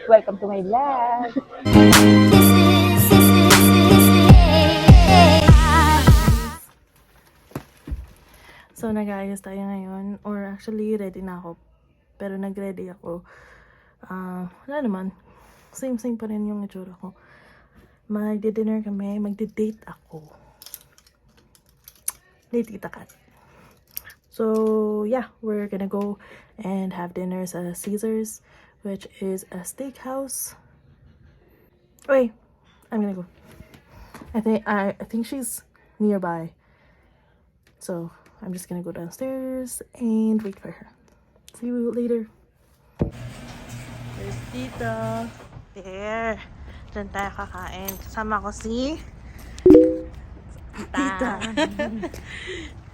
Welcome to my vlog. So, nag-aayos tayo ngayon. Or actually, ready na ako. Pero nag-ready ako. Wala naman. Same pa rin yung itsura ko. Magdi-dinner kami. Magdi-date ako. Date kita Kat. So, yeah. We're gonna go and have dinner sa Caesars, which is a steakhouse. Wait. I'm gonna go. I think she's nearby. So, I'm just gonna go downstairs and wait for her. See you later. There's Tita. There. Diyan tayo kakain. Kasama ko si Tita.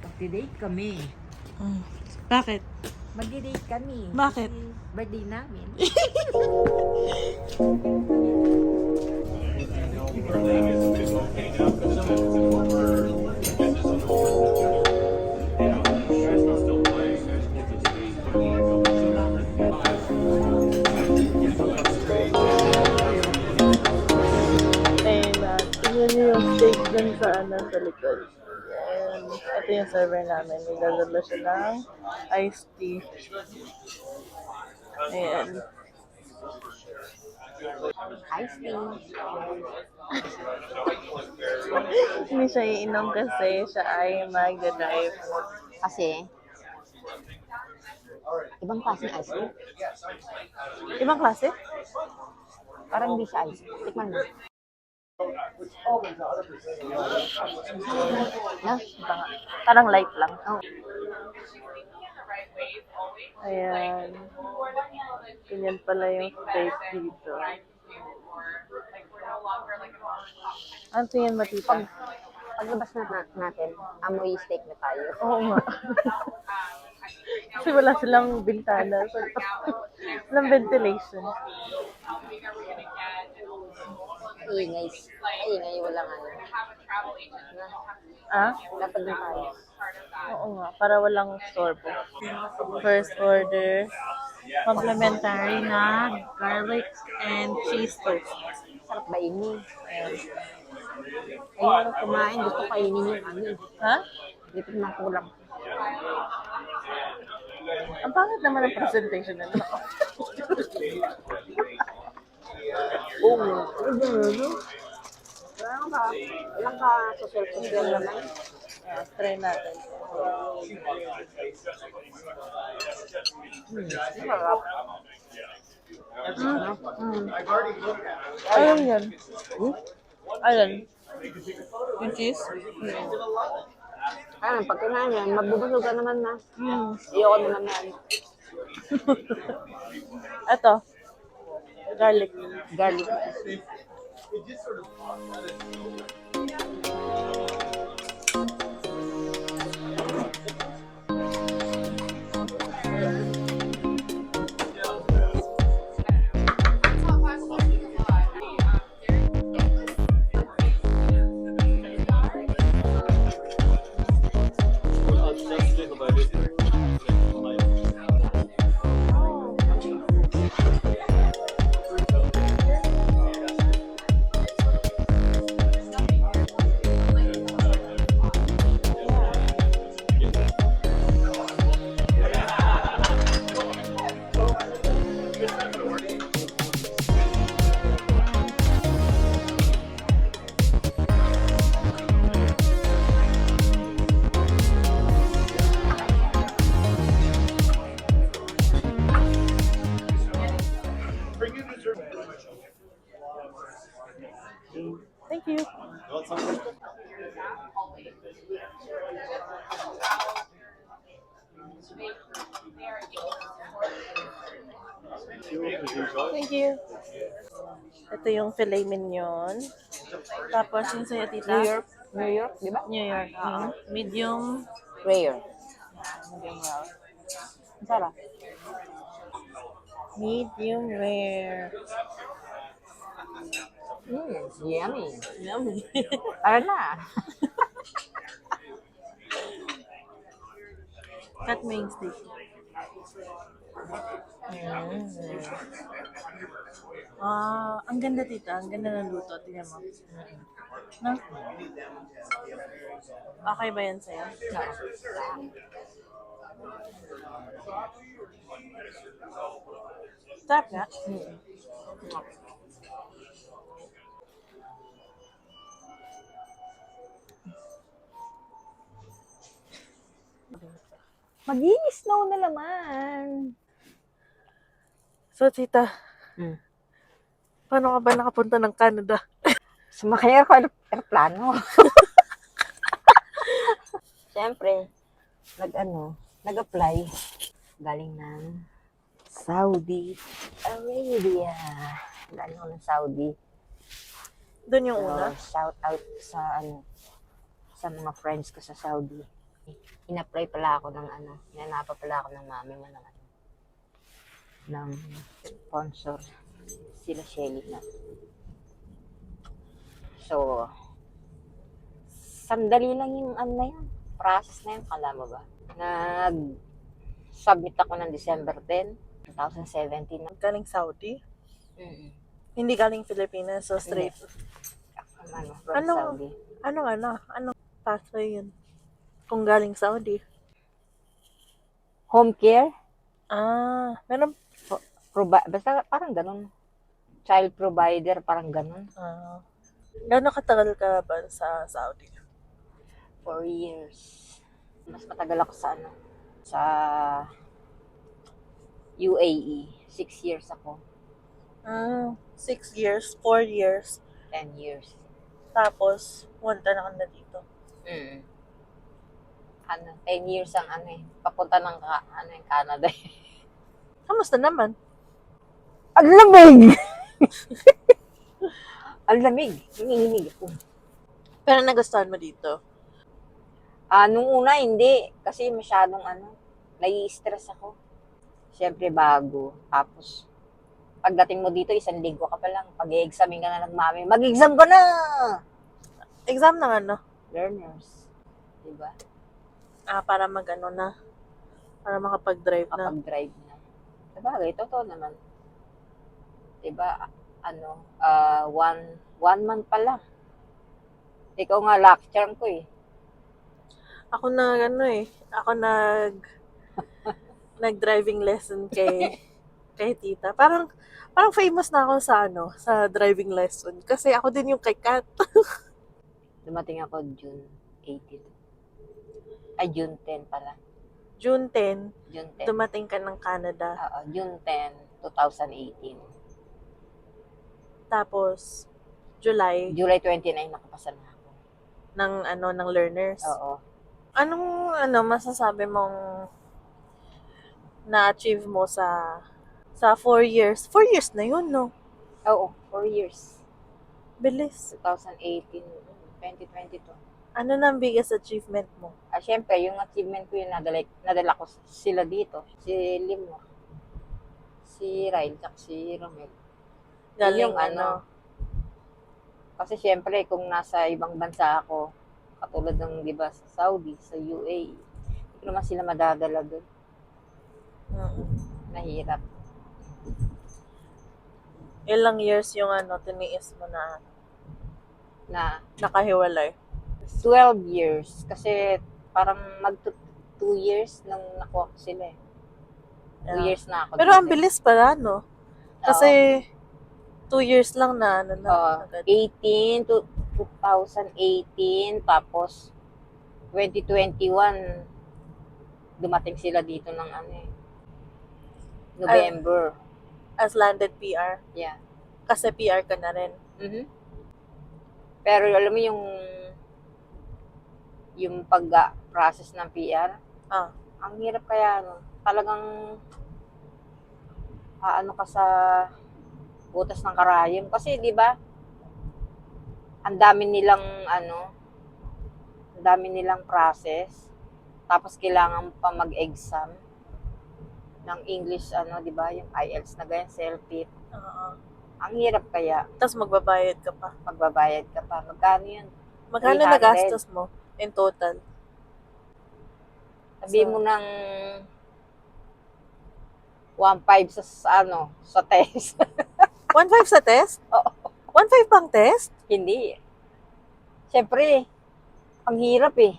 Mag-date kami. Bakit? Mag-date kami. Bakit? Birthday namin. Tingnan niyo yung steak dun sa likod. And ito yung server namin. Nagdadala siya ng iced tea. Ayan. Iced tea. Hindi siya iinom kasi siya ay mag-drive. Kasi, ibang klaseng iced tea. Ibang klase? Parang hindi siya iced tea. Tikman mo. No? Parang light lang. Oh. Ayan. Ganyan pala yung steak dito. Ano tingin mo, Tita? Paglabas natin, amoy steak na tayo. Oo nga. Kasi wala silang bintana. So, walang ventilation. Ingay, walang ano. Ah? Dapat na tayo. Oo nga. Para walang sorbo. First order. Complimentary na garlic and cheese toast. Sarap ba ini? Ayun, kumain. Gusto kainin yung ano. Ha? Dito na kulang. Ang pangit naman ang presentation nila. Oo. Walang ka susulpun naman. Try natin. Sarap. Ayun yan. Ayun. Yung cheese? Ayun, pag kinain yan, mabubusog ka naman na. Ayoko naman yan. Ito. Garlic. Garlic. Thank you. Thank you. Ito yung filet mignon. Tapos yung sa'yo, Tita? New York, di ba? New York. Medium. Rare. Medium rare. Sarap. Medium rare. Yummy. Yummy. Tara na. Cut mo yung steak. Ang ganda tita. Ang ganda ng luto. Tingnan mo. No? Okay ba yan sa'yo? Sarap nga. Mag-i-snow na naman. So, tita, Hmm. paano ka ba nakapunta ng Canada? Sumakay ako ng aeroplano. Siyempre, nag-apply. Galing ng Saudi Arabia. Galing ako ng Saudi. Doon yung So, una? shout out sa mga friends ko sa Saudi. In-apply pala ako ng hinanapan pala ako ng mami mo ng sponsor. Sila Shelly na. So, sandali lang yung na yun. Process na yun, kala mo ba? Nag-submit ako ng December 10, 2017. Galing Saudi? Mm-mm. Hindi galing Pilipinas, so straight. From Saudi. Anong pathway yun? Kung galing Saudi? Home care? Meron. Basta parang ganun. Child provider, parang ganun. Gano'n katagal ka ba sa Saudi? 4 years. Mas matagal ako sa UAE. 6 years ako. 6 years, 4 years. 10 years. Tapos, punta na ka na dito. 10 years ang papunta ng Canada. Kamusta naman? Ang lamig! Ang lamig. Hinihinig ako. Pero nagustuhan mo dito? Nung una, hindi. Kasi masyadong nai-stress ako. Siyempre, bago. Tapos, pagdating mo dito, 1 linggo ka pa lang. Pag-i-examin ka na ng mami, mag-exam ka na! Exam ng ano? Learners. Diba? Para na. Para makapag-drive na. Kapag-drive na. Sabagay, totoo naman. Diba? One month pa lang. Ikaw nga, lucky charm ko eh. Ako nag-driving lesson kay tita. Parang famous na ako sa driving lesson. Kasi ako din yung kay Kat. Dumating ako June 18. Ay, June 10 pala. June 10, June 10. dumating ka ng Canada. June 10, 2018. Tapos, July July 29, nakapasa na ako. ng learners. Oo. Anong masasabi mong na-achieve mo sa 4 years? 4 years na yun, no? Oo, 4 years. Bilis. 2018, 2022. Ano na ang biggest achievement mo? Siyempre, yung achievement ko yun, nadala ko sila dito. Si Limor, si Ryle, at si Romel. Galing yung kasi siyempre, kung nasa ibang bansa ako, katulad ng, di ba, sa Saudi, sa UAE, hindi ko naman sila madadala doon. Nahirap. Ilang years yung tiniis mo na nakahiwalay? 12 years. Kasi parang 2 years nang nakuha ko sila eh. 2 years na ako. Pero ang bilis pala, no? Kasi 2 years lang na agad. 2018, tapos 2021, dumating sila dito ng November. As landed PR? Yeah. Kasi PR ka na rin? Pero alam mo yung pag-process ng PR, ang hirap kaya, talagang ka sa butas ng karayom. Kasi, di ba, ang dami nilang process. Tapos, kailangan pa mag-exam ng English, di ba, yung IELTS na ganyan, self-tip. Ang hirap kaya. Tapos magbabayad ka pa. Magkano yun? Magkano nagastos mo in total? Sabi mo ng 1.5 sa test. 1.5 sa test? Oo. 1.5 pang test? Hindi. Siyempre, ang hirap eh.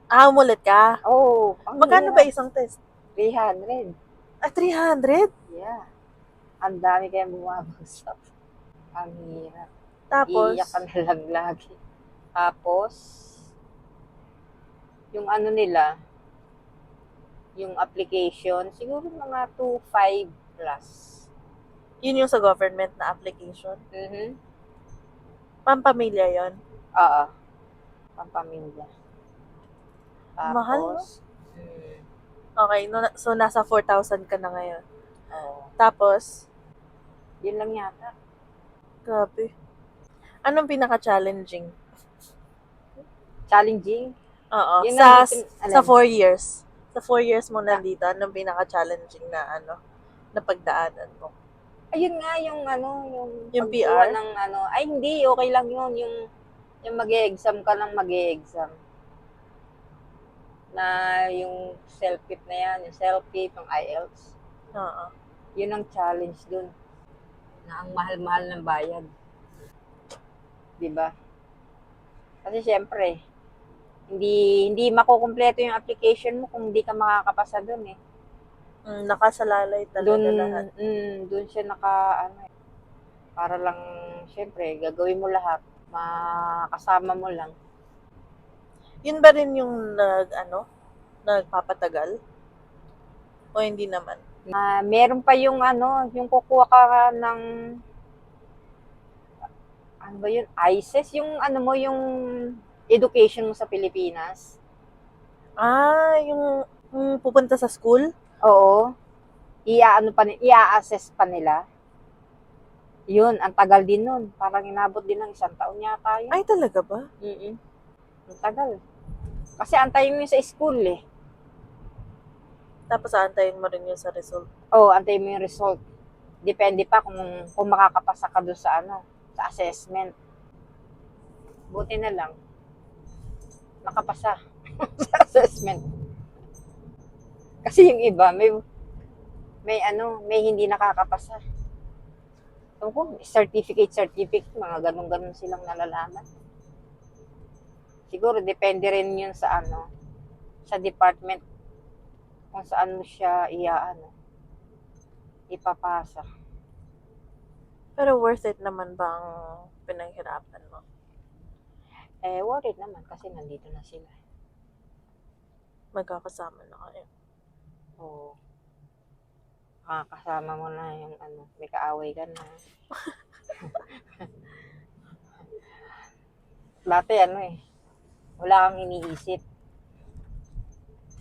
Umulit ka. Oo, ang Magkano hirap. ba isang test? 300. 300? Yeah. Ang dami kayang bumabagsak. Ang hirap. Tapos, Iiyak ka na lang lagi. Tapos, yung ano nila, yung application, siguro mga 2.5 plus. yun yung sa government na application. Mhm. Pampamilya yon. Oo. Pampamilya. Mahal, no? Tapos, Okay, so nasa 4,000 ka na ngayon. oo. Tapos, Yun lang yata. grabe. Anong pinaka-challenging? Challenging. Oo, Yun sa nandito, sa alin? 4 years. Sa 4 years mo nandito, anong pinaka-challenging na na pagdaanan mo? Ayun nga, yung ano, Yung pagkuha PR? ng ano, ay hindi, okay lang yun, yung mag-e-exam ka lang mag-e-exam. Na yung self-pip na yan, yung self-pip, yung IELTS. Oo. Yun ang challenge dun. Na ang mahal-mahal ng bayad. Diba? Kasi syempre, hindi makukumpleto yung application mo kung hindi ka makakapasa dun eh. Nakasalalay talaga lahat. Dun siya naka, ano, para lang, syempre, gagawin mo lahat. Makasama mo lang. Yun ba rin yung nagpapatagal? O hindi naman? Meron pa yung ano, yung kukuha ka ng, ano ba yun, ICES, yung ano mo, yung education mo sa Pilipinas. Yung pupunta sa school? Oo. Ia-assess pa nila. Yun, ang tagal din nun. Parang inabot din ng 1 taon yata yun. Ay, talaga ba? Ang tagal. Kasi antayin mo yun sa school eh. Tapos aantayin mo rin yun sa result. Oo, antayin mo yung result. Depende pa kung makakapasa ka doon sa ano, sa assessment. Buti na lang. Nakapasa sa assessment. Kasi yung iba, may hindi nakakapasa. So, kung certificate, mga ganun-ganun silang nalalaman. Siguro, depende rin yun sa ano, sa department, kung saan mo siya ipapasa. Pero worth it naman bang pinaghirapan mo? Worth it naman kasi nandito na sila. Magkakasama na kayo. Oo. Kasama mo na yung ano, may kaaway ka na. Dati wala kang iniisip.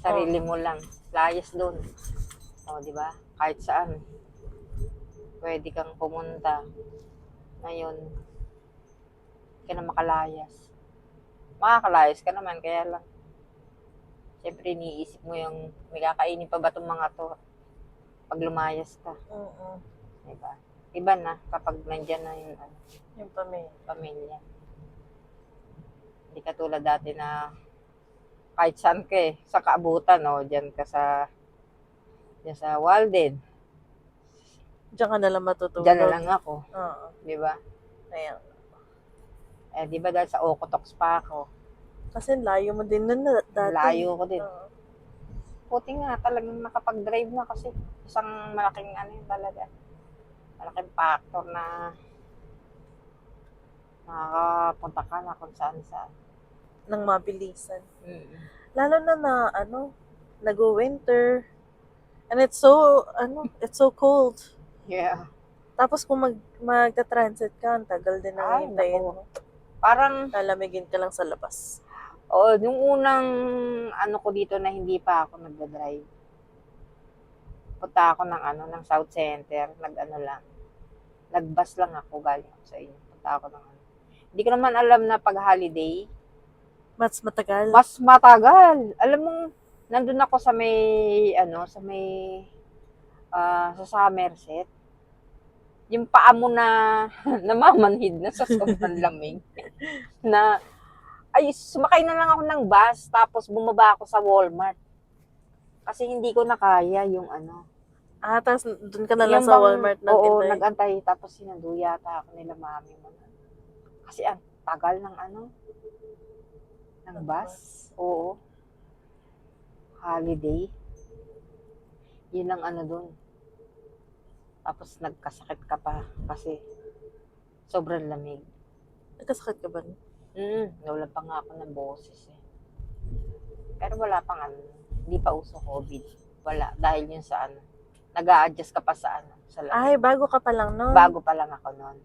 Sarili mo lang. Layas doon. O, di ba? Kahit saan. Pwede kang pumunta. Ngayon, hindi ka na makalayas. Makakalayas ka naman, kaya lang. Siyempre, iniisip mo yung, may kakainin pa ba itong mga to? Pag lumayas ka. Diba? Iba na kapag nandyan na yung pamilya. Hindi katulad dati na kahit saan ka sa kaabutan, dyan sa Walden. Diyan ka nalang matutulog. Dyan na lang ako. Oo. Diba? Ayan. Diba dahil sa Okotoks pa ako. Kasi layo mo din nun dati. Layo ko din. Puti nga talagang nakapag-drive na kasi isang malaking yun talaga. Malaking factor na nakakapunta ka na kung saan. Nang mabilisan. Lalo na nag-winter. And it's so cold. Yeah. Tapos kung magta-transit ka, ang tagal din ang hintayin mo. Parang lalamigin ka lang sa labas. Yung unang ko dito na hindi pa ako nagda-drive. Punta ako ng South Center, Nag-bus lang ako galing ako sa inyo. Punta ako Hindi ko naman alam na pag holiday, mas matagal. Mas matagal. Alam mo, nandun ako sa sa Somerset. Yung paa mo na namamanhid na sa sobrang lamig. Sumakay na lang ako ng bus, tapos bumaba ako sa Walmart. Kasi hindi ko na kaya yung Tapos dun ka na lang Yung sa bang, Walmart oo, nag-intay. nag-antay, tapos sinundo yata ako nila mami mo. Kasi ang tagal ng ng Ng bus. Oo, holiday. Yun ang dun. Tapos nagkasakit ka pa kasi sobrang lamig. Nagkasakit ka ba? Nawalan pa nga ako ng boses eh. Pero wala pang hindi pa uso COVID. Wala, dahil yun sa nag-a-adjust ka pa sa sa Ay, lamig. bago ka pa lang nun. Bago pa lang ako noon.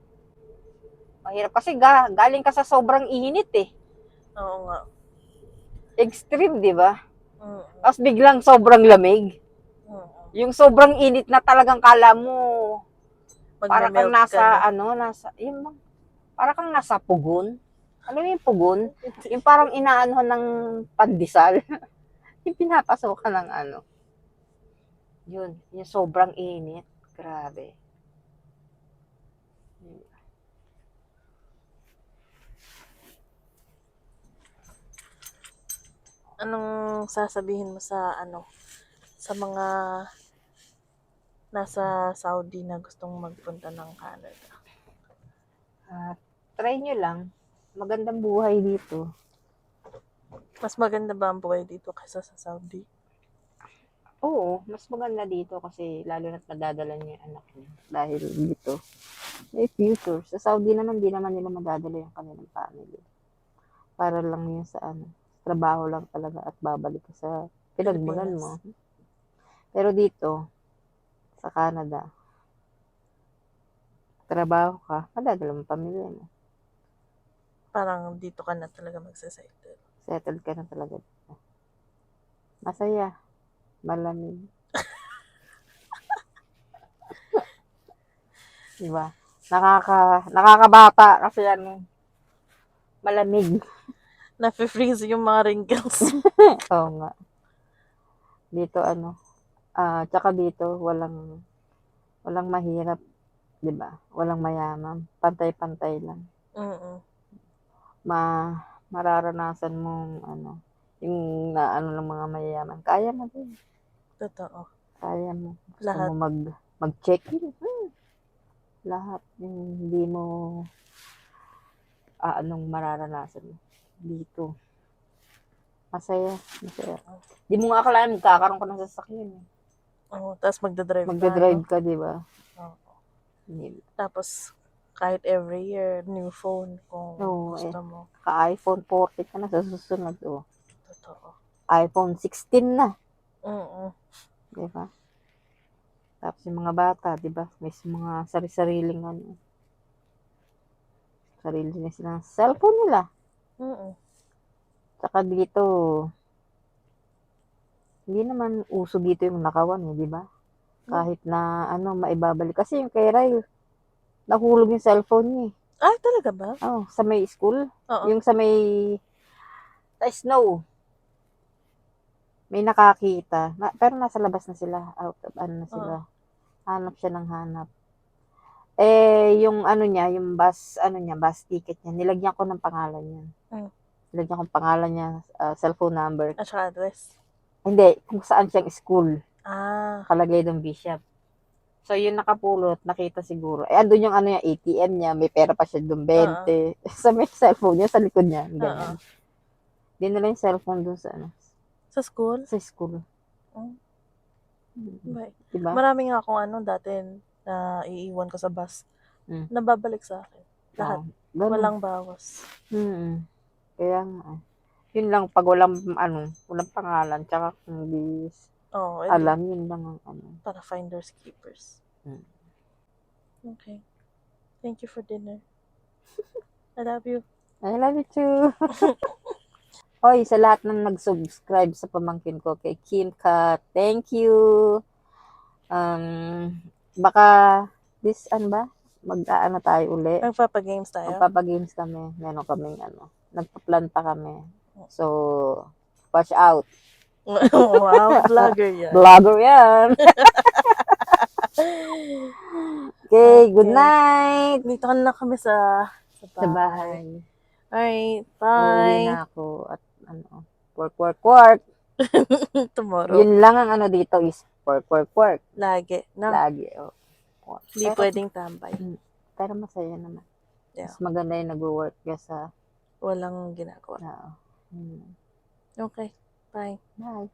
Mahirap kasi galing ka sa sobrang init eh. Oo nga. Extreme, di ba? Mm. Tapos biglang sobrang lamig. Yung sobrang init na talagang kala mo para kang Magme-melt ka nasa na. para kang nasa pugon. Alam mo yung pugon? Yung parang inaano ng pandesal. Yung pinapasok ka ng Yun, yung sobrang init. Grabe. Anong sasabihin mo sa sa mga nasa Saudi na gustong magpunta ng Canada? Try nyo lang. Magandang buhay dito. Mas maganda ba ang buhay dito kaysa sa Saudi? Oo, mas maganda dito kasi lalo na't madadala niya yung anak niya. Dahil dito, may future. Sa Saudi naman, di naman nila madadala yung kanilang family. Para lang yun sa trabaho lang talaga at babalik ka sa pinagmulan mo. Pero dito, sa Canada, trabaho ka, madadala mo pamilya mo. Parang dito ka na talaga magsasettle. Settled ka na talaga. Masaya. Malamig. Diba? Nakakabata kasi malamig. Nafe-freeze yung mga wrinkles. Oo nga. Dito tsaka dito walang mahirap, 'di ba? Walang mayaman, pantay-pantay lang. Mararanasan mong yung ng mga mayayaman. Kaya mo din. Totoo. Kaya mo. Gusto Lahat. mo mag-check-in. Lahat yung hindi mo mararanasan dito. Masaya. Di mo nga akalain magkakaroon ka ng sasakyan. Tapos magdadrive Magdadrive ka, di ba? Tapos, kahit every year, new phone kung gusto mo. Ka-iPhone 40 ka na sa susunod. Totoo. iPhone 16 na. Di ba? Tapos yung mga bata, di ba? May mga sarili-sariling sarili na silang cellphone nila. Tsaka dito, hindi naman uso dito yung nakawan, di ba? Kahit na maibabalik. Kasi yung kay Ray, nahulog yung cellphone niya. Ay, talaga ba? Sa may school. Oo. Yung sa snow. May nakakita. Pero nasa labas na sila. Out of na sila. Hanap siya ng hanap. Yung niya, yung bus ticket niya, nilagyan ko ng pangalan niya. Nilagyan ko ng pangalan niya, cellphone number. At saka address? Hindi, kung saan siyang school. Kalagay doon Bishop. So, yung nakapulot, nakita siguro. Andun yung yung ATM niya, may pera pa siya doon, 20. So, may cellphone niya sa likod niya. Ganyan. Dinala yung cellphone doon sa Sa school? Sa school. Diba? Marami nga akong dati na iiwan ko sa bus. Nababalik sa akin. Lahat. Walang bawas. Kaya nga. Yun lang, pag walang pangalan, tsaka kung di alam, yun lang ang Para finders keepers. Okay. Thank you for dinner. I love you. I love you too. Hoy, sa lahat ng nag-subscribe sa pamangkin ko kay Kim Kat, thank you. Baka tayo uli. Magpapa-games tayo? Magpapa-games kami. Meron kaming nagpa-plan pa kami. So, watch out. Wow, vlogger yan. Vlogger yan. Okay, good night. Dito na kami sa bahay. Alright, Uuwi bye. na ako at work. Tomorrow. Yun lang ang dito is work. Lagi, no? Lagi, oh. Hindi pwedeng tambay. Pero masaya naman. Yeah. Mas maganda yung nag-work kesa, Walang ginagawa. na, Okay, bye. bye.